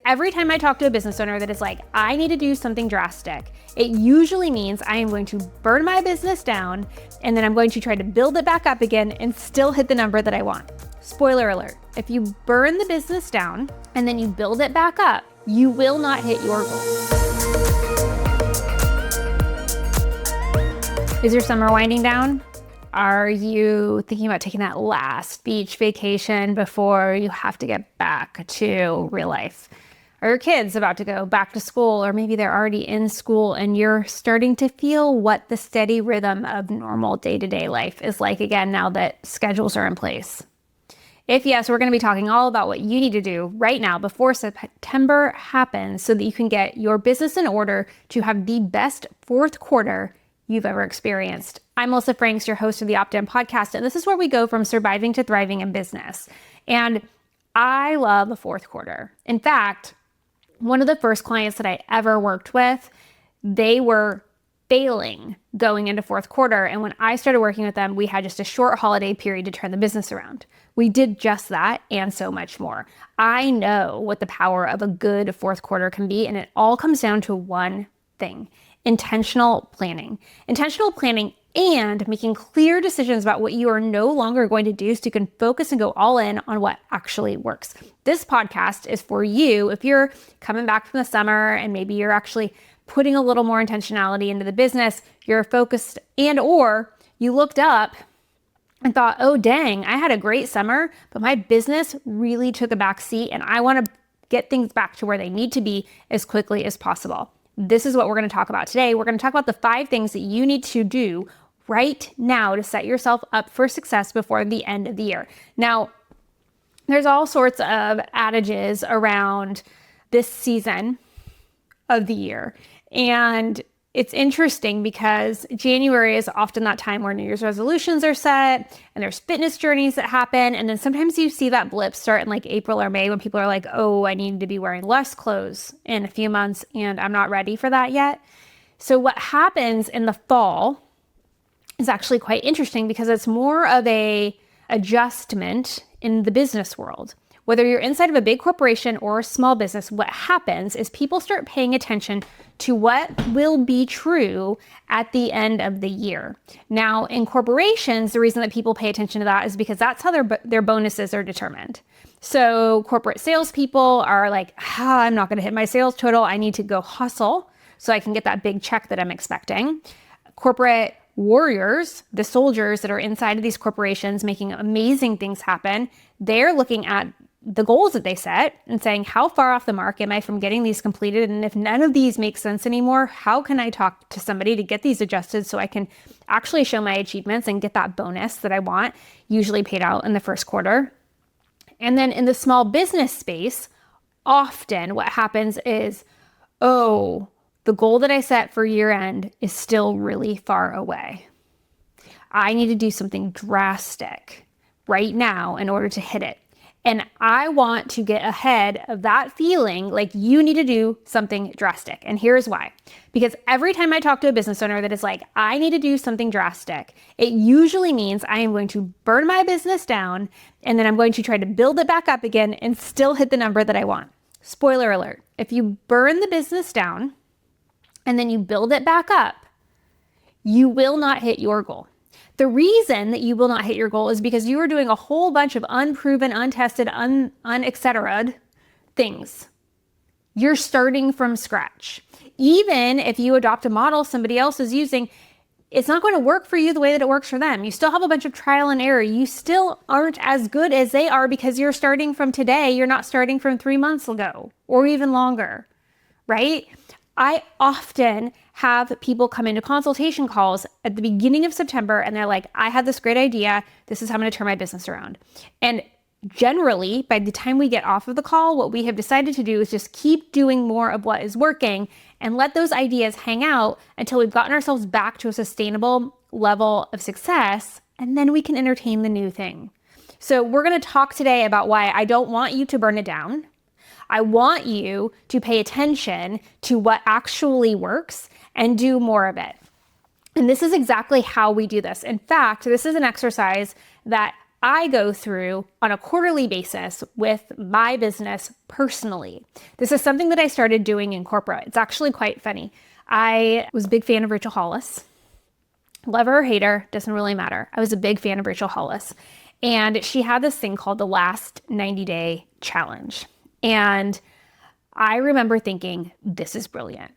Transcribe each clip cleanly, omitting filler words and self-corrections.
every time I talk to a business owner that is like, I need to do something drastic, it usually means I am going to burn my business down and then I'm going to try to build it back up again and still hit the number that I want. Spoiler alert, if you burn the business down and then you build it back up, you will not hit your goals. Is your summer winding down? Are you thinking about taking that last beach vacation before you have to get back to real life? Are your kids about to go back to school, or maybe they're already in school and you're starting to feel what the steady rhythm of normal day-to-day life is like again now that schedules are in place? If yes, we're going to be talking all about what you need to do right now before September happens so that you can get your business in order to have the best fourth quarter you've ever experienced. I'm Melissa Franks, your host of the Opt-In podcast, and this is where we go from surviving to thriving in business. And I love the fourth quarter. In fact, one of the first clients that I ever worked with, they were failing going into fourth quarter. And when I started working with them, we had just a short holiday period to turn the business around. We did just that and so much more. I know what the power of a good fourth quarter can be, and it all comes down to one thing: intentional planning. Intentional planning and making clear decisions about what you are no longer going to do so you can focus and go all in on what actually works. This podcast is for you if you're coming back from the summer and maybe you're actually putting a little more intentionality into the business, you're focused, and or you looked up and thought, oh dang, I had a great summer, but my business really took a back seat and I want to get things back to where they need to be as quickly as possible. This is what we're going to talk about today. We're going to talk about the 5 things that you need to do right now to set yourself up for success before the end of the year. Now, there's all sorts of adages around this season of the year. And it's interesting because January is often that time where New Year's resolutions are set and there's fitness journeys that happen. And then sometimes you see that blip start in like April or May when people are like, oh, I need to be wearing less clothes in a few months and I'm not ready for that yet. So what happens in the fall is actually quite interesting because it's more of a adjustment in the business world. Whether you're inside of a big corporation or a small business, what happens is people start paying attention to what will be true at the end of the year. Now, in corporations, the reason that people pay attention to that is because that's how their bonuses are determined. So corporate salespeople are like, I'm not going to hit my sales total. I need to go hustle so I can get that big check that I'm expecting. Corporate warriors, the soldiers that are inside of these corporations making amazing things happen, they're looking at the goals that they set and saying, how far off the mark am I from getting these completed? And if none of these make sense anymore, how can I talk to somebody to get these adjusted so I can actually show my achievements and get that bonus that I want, usually paid out in the first quarter? And then in the small business space, often what happens is, oh, the goal that I set for year end is still really far away. I need to do something drastic right now in order to hit it. And I want to get ahead of that feeling like you need to do something drastic. And here's why. Because every time I talk to a business owner that is like, I need to do something drastic, it usually means I am going to burn my business down and then I'm going to try to build it back up again and still hit the number that I want. Spoiler alert. If you burn the business down and then you build it back up, you will not hit your goal. The reason that you will not hit your goal is because you are doing a whole bunch of unproven, untested, etc. things. You're starting from scratch. Even if you adopt a model somebody else is using, it's not going to work for you the way that it works for them. You still have a bunch of trial and error. You still aren't as good as they are because you're starting from today. You're not starting from 3 months ago or even longer, right? I often have people come into consultation calls at the beginning of September and they're like, I had this great idea. This is how I'm going to turn my business around. And generally, by the time we get off of the call, what we have decided to do is just keep doing more of what is working and let those ideas hang out until we've gotten ourselves back to a sustainable level of success. And then we can entertain the new thing. So we're going to talk today about why I don't want you to burn it down. I want you to pay attention to what actually works and do more of it. And this is exactly how we do this. In fact, this is an exercise that I go through on a quarterly basis with my business personally. This is something that I started doing in corporate. It's actually quite funny. I was a big fan of Rachel Hollis. Love her or hate her, doesn't really matter. I was a big fan of Rachel Hollis. And she had this thing called the last 90-day challenge. And I remember thinking, this is brilliant.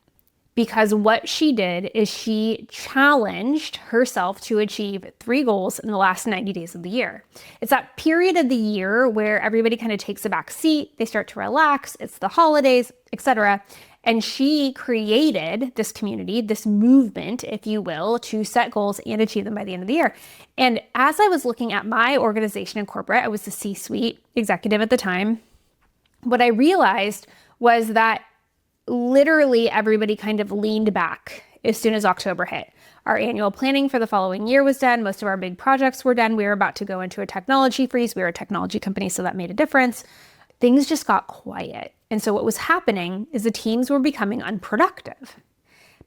Because what she did is she challenged herself to achieve 3 goals in the last 90 days of the year. It's that period of the year where everybody kind of takes a back seat, they start to relax, it's the holidays, etc. And she created this community, this movement, if you will, to set goals and achieve them by the end of the year. And as I was looking at my organization in corporate, I was the C-suite executive at the time, what I realized was that literally everybody kind of leaned back as soon as October hit. Our annual planning for the following year was done. Most of our big projects were done. We were about to go into a technology freeze. We were a technology company, so that made a difference. Things just got quiet. And so what was happening is the teams were becoming unproductive.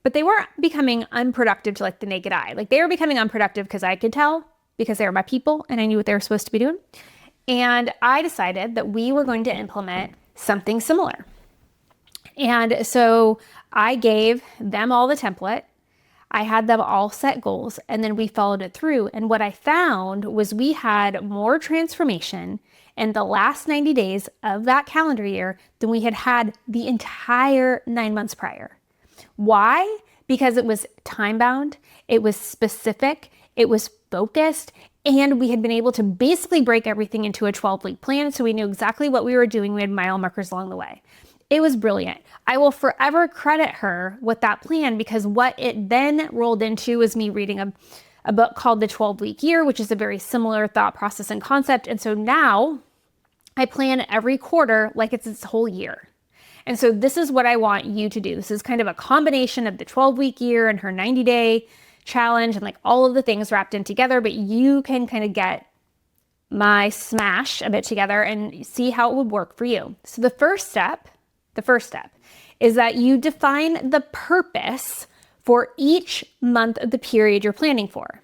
But they weren't becoming unproductive to like the naked eye. Like they were becoming unproductive because I could tell, because they were my people and I knew what they were supposed to be doing. And I decided that we were going to implement something similar. And so I gave them all the template. I had them all set goals, and then we followed it through. And what I found was we had more transformation in the last 90 days of that calendar year than we had the entire 9 months prior. Why? Because it was time-bound, it was specific, it was focused, and we had been able to basically break everything into a 12-week plan, so we knew exactly what we were doing. We had mile markers along the way. It was brilliant. I will forever credit her with that plan because what it then rolled into was me reading a book called The 12-Week Year, which is a very similar thought process and concept. And so now I plan every quarter like it's its whole year. And so this is what I want you to do. This is kind of a combination of the 12-week year and her 90-day challenge and like all of the things wrapped in together, but you can kind of get my smash of it together and see how it would work for you. So the first step is that you define the purpose for each month of the period you're planning for.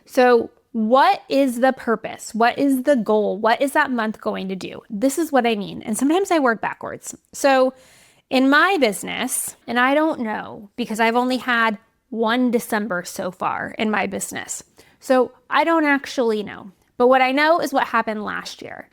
So what is the purpose? What is the goal? What is that month going to do? This is what I mean. And sometimes I work backwards. So in my business, and I don't know because I've only had one December so far in my business. So I don't actually know. But what I know is what happened last year.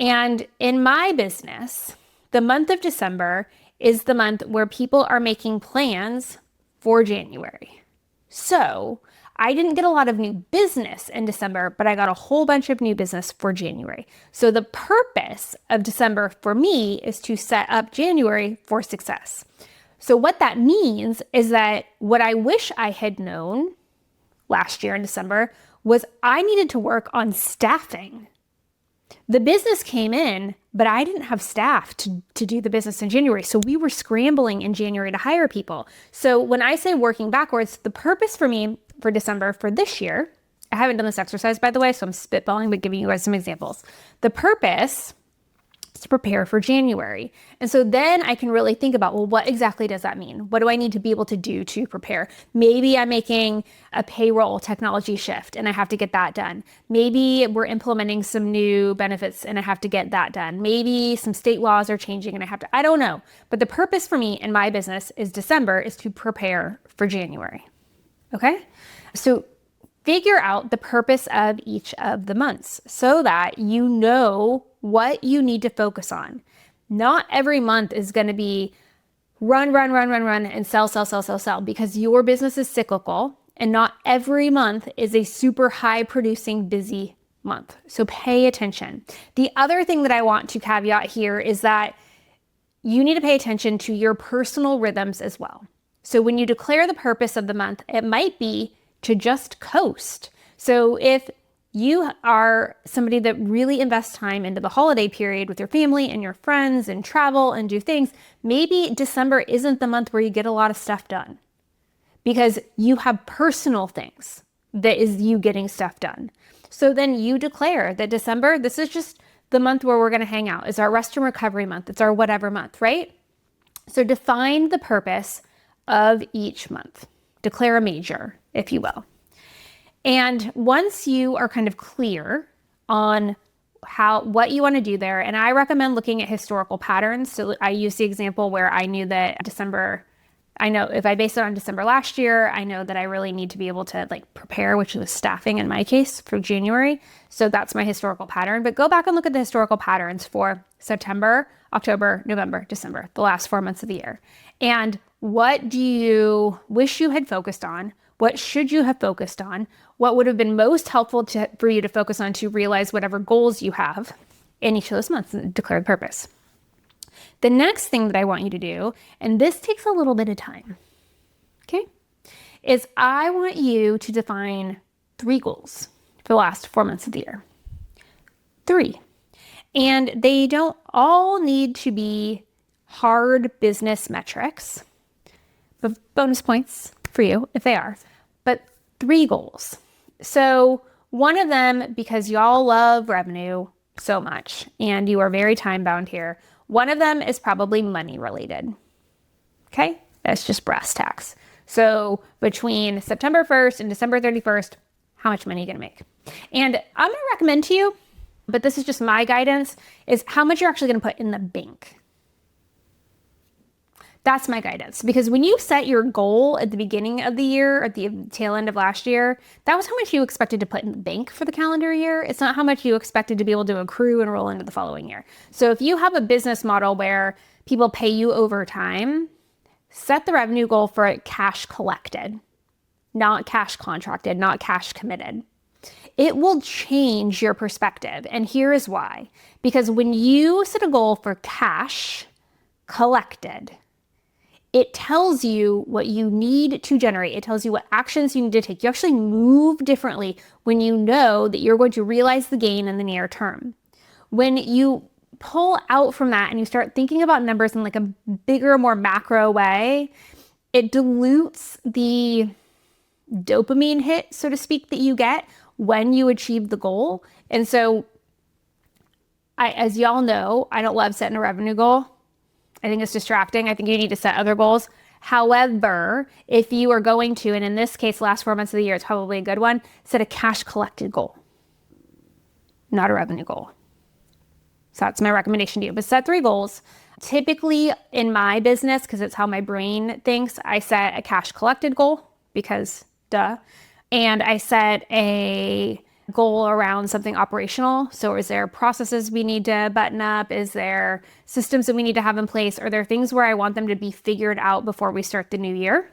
And in my business, the month of December is the month where people are making plans for January. So I didn't get a lot of new business in December, but I got a whole bunch of new business for January. So the purpose of December for me is to set up January for success. So what that means is that what I wish I had known last year in December was I needed to work on staffing. The business came in, but I didn't have staff to do the business in January. So we were scrambling in January to hire people. So when I say working backwards, the purpose for me for December for this year, I haven't done this exercise, by the way, so I'm spitballing, but giving you guys some examples. The purpose is to prepare for January. And so then I can really think about, well, what exactly does that mean? What do I need to be able to do to prepare? Maybe I'm making a payroll technology shift and I have to get that done. Maybe we're implementing some new benefits and I have to get that done. Maybe some state laws are changing and I don't know. But the purpose for me in my business is December is to prepare for January. Okay? So figure out the purpose of each of the months so that you know what you need to focus on. Not every month is going to be run, and sell, because your business is cyclical and not every month is a super high producing busy month. So pay attention. The other thing that I want to caveat here is that you need to pay attention to your personal rhythms as well. So when you declare the purpose of the month, it might be to just coast. So if you are somebody that really invests time into the holiday period with your family and your friends and travel and do things, maybe December isn't the month where you get a lot of stuff done because you have personal things that is you getting stuff done. So then you declare that December, this is just the month where we're going to hang out. It's our rest and recovery month. It's our whatever month, right? So define the purpose of each month. Declare a major, if you will. And once you are kind of clear on what you want to do there. And I recommend looking at historical patterns. So I use the example where I knew that I know if I base it on December last year, I know that I really need to be able to prepare, which was staffing in my case, for January. So that's my historical pattern. But go back and look at the historical patterns for September, October, November, December, the last 4 months of the year. And what do you wish you had focused on? What should you have focused on? What would have been most helpful for you to focus on to realize whatever goals you have in each of those months and declare the purpose? The next thing that I want you to do, and this takes a little bit of time, okay, is I want you to define 3 goals for the last 4 months of the year. 3. And they don't all need to be hard business metrics, but bonus points for you if they are, but 3 goals. So one of them, because y'all love revenue so much and you are very time bound here, one of them is probably money related. Okay, that's just brass tacks. So between September 1st and December 31st, how much money are you going to make? And I'm going to recommend to you, but this is just my guidance, is how much you're actually going to put in the bank. That's my guidance. Because when you set your goal at the beginning of the year, or at the tail end of last year, that was how much you expected to put in the bank for the calendar year. It's not how much you expected to be able to accrue and roll into the following year. So if you have a business model where people pay you over time, set the revenue goal for cash collected, not cash contracted, not cash committed. It will change your perspective. And here is why. Because when you set a goal for cash collected, it tells you what you need to generate. It tells you what actions you need to take. You actually move differently when you know that you're going to realize the gain in the near term. When you pull out from that and you start thinking about numbers in a bigger, more macro way, it dilutes the dopamine hit, so to speak, that you get when you achieve the goal. And so, as y'all know, I don't love setting a revenue goal. I think it's distracting. I think you need to set other goals. However, if you are going to, and in this case, last 4 months of the year, it's probably a good one, set a cash collected goal, not a revenue goal. So that's my recommendation to you. But set 3 goals. Typically in my business, because it's how my brain thinks, I set a cash collected goal because duh. And I set a goal around something operational. So is there processes we need to button up? Is there systems that we need to have in place? Are there things where I want them to be figured out before we start the new year?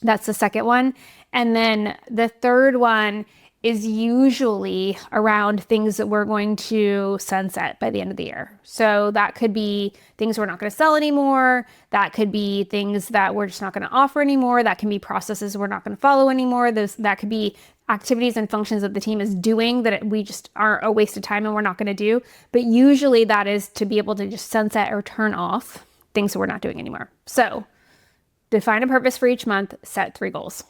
That's the second one. And then the third one is usually around things that we're going to sunset by the end of the year. So that could be things we're not going to sell anymore. That could be things that we're just not going to offer anymore. That can be processes we're not going to follow anymore. That could be activities and functions that the team is doing that we just are a waste of time and we're not going to do. But usually that is to be able to just sunset or turn off things that we're not doing anymore. So define a purpose for each month, set 3 goals.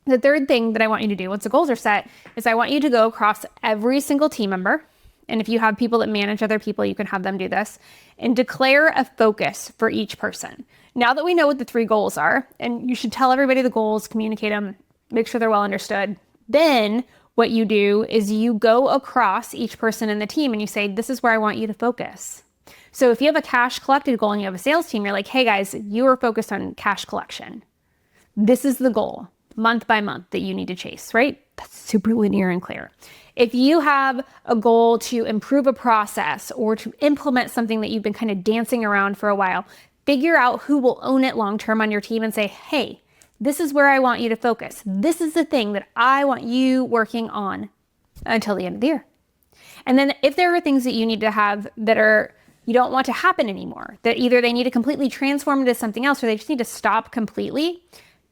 The third thing that I want you to do once the goals are set is I want you to go across every single team member. And if you have people that manage other people, you can have them do this and declare a focus for each person. Now that we know what the 3 goals are, and you should tell everybody the goals, communicate them, make sure they're well understood. Then what you do is you go across each person in the team and you say, this is where I want you to focus. So if you have a cash collected goal and you have a sales team, you're like, hey guys, you are focused on cash collection. This is the goal, month by month, that you need to chase, right? That's super linear and clear. If you have a goal to improve a process or to implement something that you've been kind of dancing around for a while, figure out who will own it long-term on your team and say, hey, this is where I want you to focus. This is the thing that I want you working on until the end of the year. And then if there are things that you need to have that you don't want to happen anymore, that either they need to completely transform into something else or they just need to stop completely,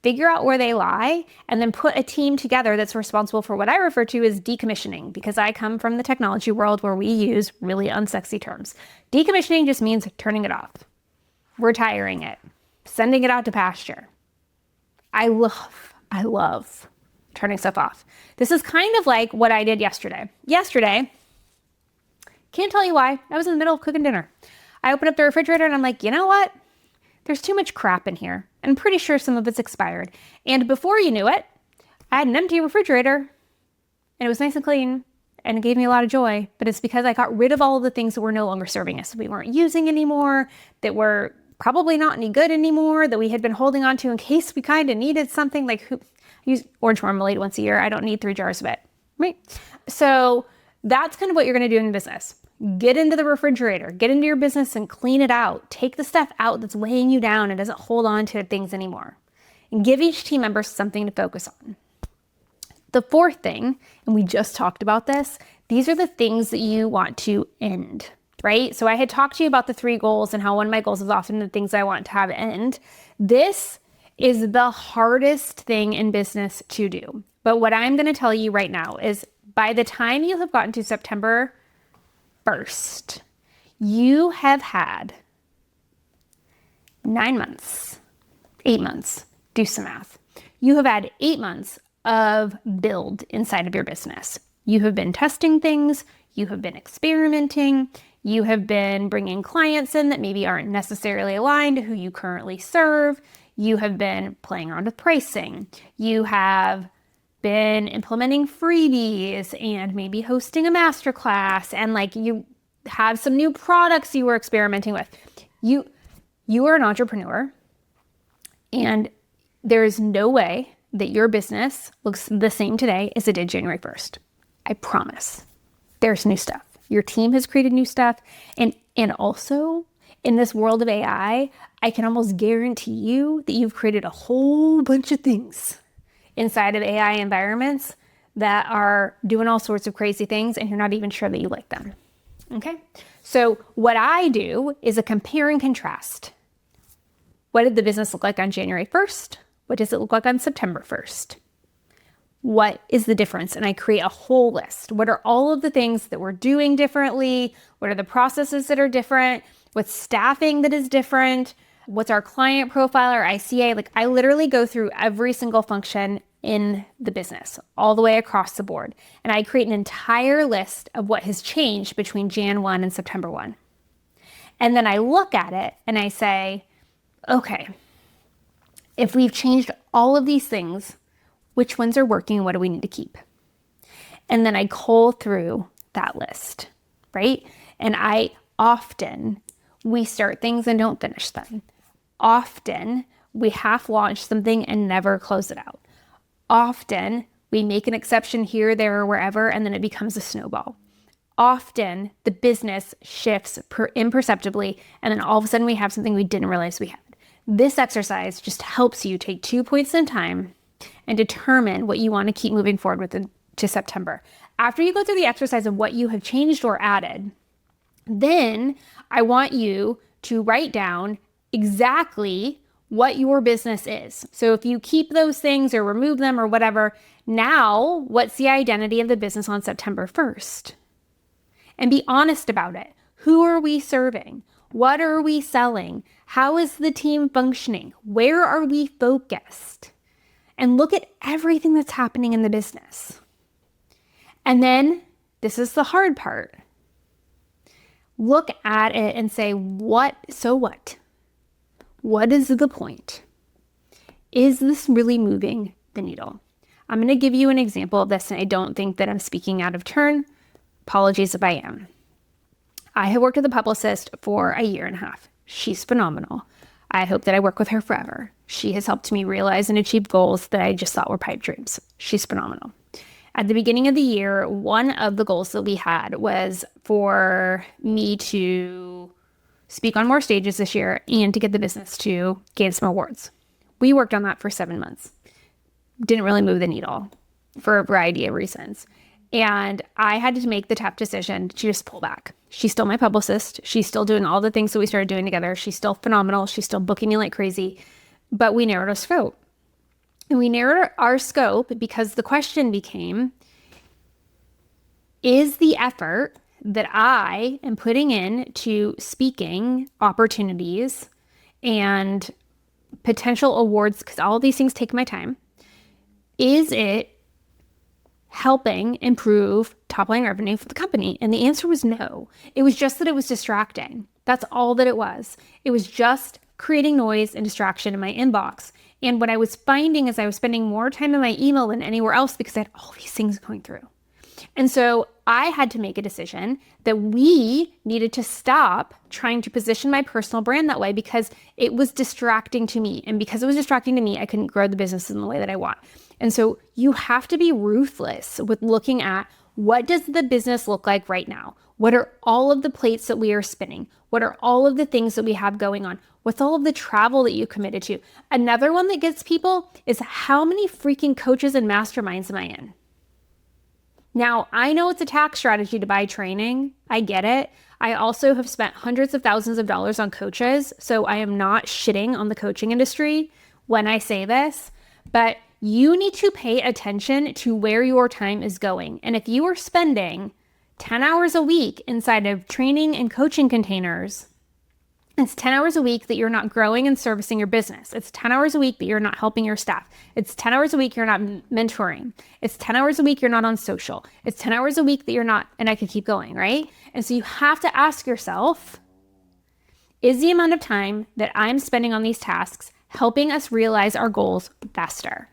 figure out where they lie, and then put a team together that's responsible for what I refer to as decommissioning, because I come from the technology world where we use really unsexy terms. Decommissioning just means turning it off, retiring it, sending it out to pasture. I love turning stuff off. This is kind of like what I did yesterday. Can't tell you why. I was in the middle of cooking dinner. I opened up the refrigerator and I'm like, you know what? There's too much crap in here. I'm pretty sure some of it's expired. And before you knew it, I had an empty refrigerator and it was nice and clean and it gave me a lot of joy, but it's because I got rid of all of the things that were no longer serving us, that we weren't using anymore, that were probably not any good anymore, that we had been holding on to in case we kind of needed something. Like, I use orange marmalade once a year. I don't need 3 jars of it, right? So that's kind of what you're going to do in business. Get into the refrigerator, get into your business and clean it out. Take the stuff out that's weighing you down and doesn't hold on to things anymore. And give each team member something to focus on. The fourth thing, and we just talked about this, these are the things that you want to end, right? So I had talked to you about the 3 goals and how one of my goals is often the things I want to have end. This is the hardest thing in business to do. But what I'm going to tell you right now is by the time you have gotten to September 1st, you have had 9 months, 8 months, do some math. You have had 8 months of build inside of your business. You have been testing things, you have been experimenting, you have been bringing clients in that maybe aren't necessarily aligned to who you currently serve. You have been playing around with pricing. You have been implementing freebies and maybe hosting a masterclass, and like you have some new products you were experimenting with. You are an entrepreneur, and there is no way that your business looks the same today as it did January 1st. I promise. There's new stuff. Your team has created new stuff. And also in this world of AI, I can almost guarantee you that you've created a whole bunch of things inside of AI environments that are doing all sorts of crazy things and you're not even sure that you like them. Okay? So what I do is a compare and contrast. What did the business look like on January 1st? What does it look like on September 1st? What is the difference? And I create a whole list. What are all of the things that we're doing differently? What are the processes that are different? What's staffing that is different? What's our client profile or ICA? Like I literally go through every single function in the business all the way across the board. And I create an entire list of what has changed between Jan 1 and September 1. And then I look at it and I say, okay, if we've changed all of these things, which ones are working and what do we need to keep? And then I cull through that list, right? And we start things and don't finish them. Often we half launch something and never close it out. Often we make an exception here, there, or wherever, and then it becomes a snowball. Often the business shifts imperceptibly, and then all of a sudden we have something we didn't realize we had. This exercise just helps you take 2 points in time and determine what you want to keep moving forward with to September. After you go through the exercise of what you have changed or added, then I want you to write down exactly what your business is. So if you keep those things or remove them or whatever, now what's the identity of the business on September 1st? And be honest about it. Who are we serving? What are we selling? How is the team functioning? Where are we focused? And look at everything that's happening in the business. And then, this is the hard part. Look at it and say, so what? What is the point? Is this really moving the needle? I'm going to give you an example of this, and I don't think that I'm speaking out of turn. Apologies if I am. I have worked with a publicist for 1.5 years. She's phenomenal. I hope that I work with her forever. She has helped me realize and achieve goals that I just thought were pipe dreams. She's phenomenal. At the beginning of the year, one of the goals that we had was for me to speak on more stages this year and to get the business to gain some awards. We worked on that for 7 months. Didn't really move the needle for a variety of reasons. And I had to make the tough decision to just pull back. She's still my publicist. She's still doing all the things that we started doing together. She's still phenomenal. She's still booking me like crazy. But we narrowed our scope. And we narrowed our scope because the question became, is the effort that I am putting in to speaking opportunities and potential awards, because all of these things take my time, is it helping improve top-line revenue for the company? And the answer was no. It was just that it was distracting. That's all that it was. It was just creating noise and distraction in my inbox. And what I was finding is I was spending more time in my email than anywhere else because I had all these things going through. And so I had to make a decision that we needed to stop trying to position my personal brand that way because it was distracting to me. And because it was distracting to me, I couldn't grow the business in the way that I want. And so you have to be ruthless with looking at, what does the business look like right now? What are all of the plates that we are spinning? What are all of the things that we have going on? What's all of the travel that you committed to? Another one that gets people is, how many freaking coaches and masterminds am I in? Now, I know it's a tax strategy to buy training. I get it. I also have spent hundreds of thousands of dollars on coaches, so I am not shitting on the coaching industry when I say this, but you need to pay attention to where your time is going. And if you are spending 10 hours a week inside of training and coaching containers, it's 10 hours a week that you're not growing and servicing your business. It's 10 hours a week that you're not helping your staff. It's 10 hours a week you're not mentoring. It's 10 hours a week you're not on social. It's 10 hours a week that you're not, and I could keep going, right? And so you have to ask yourself, is the amount of time that I'm spending on these tasks helping us realize our goals faster?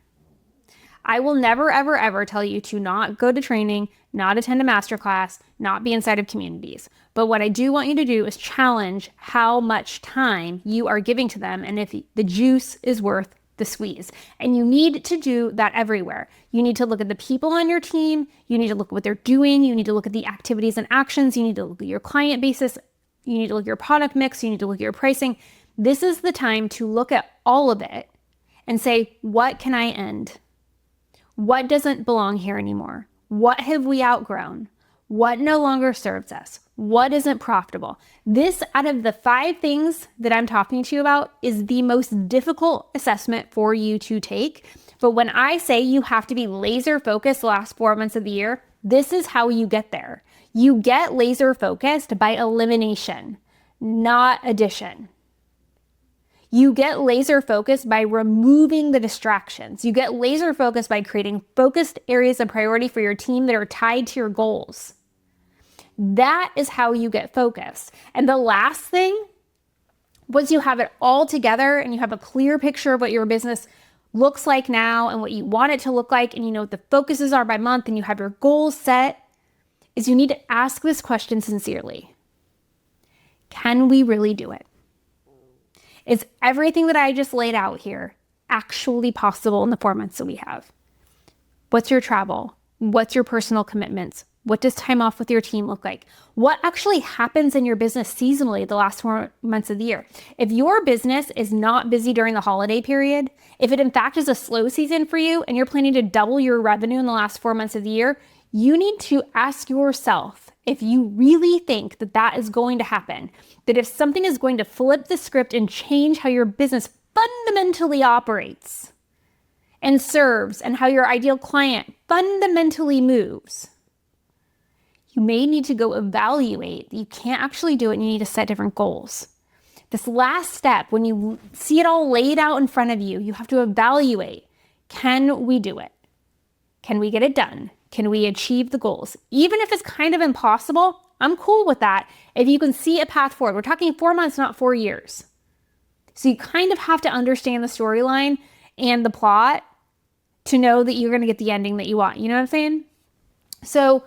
I will never, ever, ever tell you to not go to training, not attend a masterclass, not be inside of communities. But what I do want you to do is challenge how much time you are giving to them and if the juice is worth the squeeze. And you need to do that everywhere. You need to look at the people on your team. You need to look at what they're doing. You need to look at the activities and actions. You need to look at your client basis. You need to look at your product mix. You need to look at your pricing. This is the time to look at all of it and say, what can I end? What doesn't belong here anymore? What have we outgrown? What no longer serves us? What isn't profitable? This, out of the 5 things that I'm talking to you about, is the most difficult assessment for you to take. But when I say you have to be laser focused the last 4 months of the year, this is how you get there. You get laser focused by elimination, not addition. You get laser focused by removing the distractions. You get laser focused by creating focused areas of priority for your team that are tied to your goals. That is how you get focused. And the last thing, once you have it all together and you have a clear picture of what your business looks like now and what you want it to look like, and you know what the focuses are by month and you have your goals set, is you need to ask this question sincerely. Can we really do it? Is everything that I just laid out here actually possible in the 4 months that we have? What's your travel? What's your personal commitments? What does time off with your team look like? What actually happens in your business seasonally the last 4 months of the year? If your business is not busy during the holiday period, if it in fact is a slow season for you and you're planning to double your revenue in the last 4 months of the year, you need to ask yourself if you really think that that is going to happen, that if something is going to flip the script and change how your business fundamentally operates and serves and how your ideal client fundamentally moves, you may need to go evaluate that you can't actually do it and you need to set different goals. This last step, when you see it all laid out in front of you, you have to evaluate, can we do it? Can we get it done? Can we achieve the goals? Even if it's kind of impossible, I'm cool with that. If you can see a path forward, we're talking 4 months, not 4 years. So you kind of have to understand the storyline and the plot to know that you're going to get the ending that you want. You know what I'm saying? So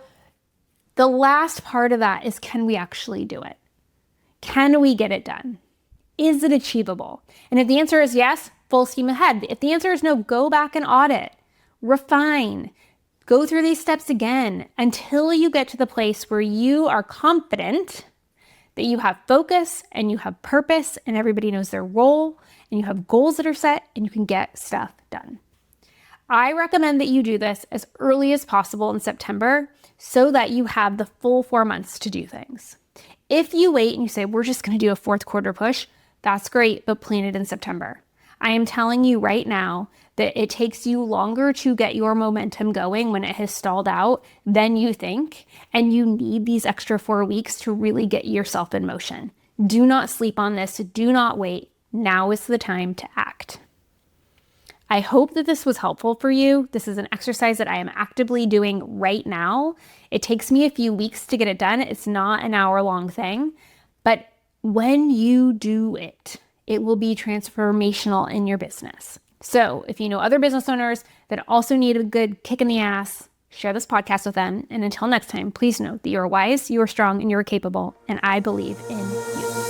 the last part of that is, can we actually do it? Can we get it done? Is it achievable? And if the answer is yes, full steam ahead. If the answer is no, go back and audit, refine, go through these steps again until you get to the place where you are confident that you have focus and you have purpose and everybody knows their role and you have goals that are set and you can get stuff done. I recommend that you do this as early as possible in September so that you have the full 4 months to do things. If you wait and you say, we're just going to do a 4th quarter push, that's great, but plan it in September. I am telling you right now that it takes you longer to get your momentum going when it has stalled out than you think, and you need these extra 4 weeks to really get yourself in motion. Do not sleep on this. Do not wait. Now is the time to act. I hope that this was helpful for you. This is an exercise that I am actively doing right now. It takes me a few weeks to get it done. It's not an hour-long thing, but when you do it, it will be transformational in your business. So if you know other business owners that also need a good kick in the ass, Share this podcast with them. And until next time, please know that you are wise, you are strong, and you are capable. And I believe in you.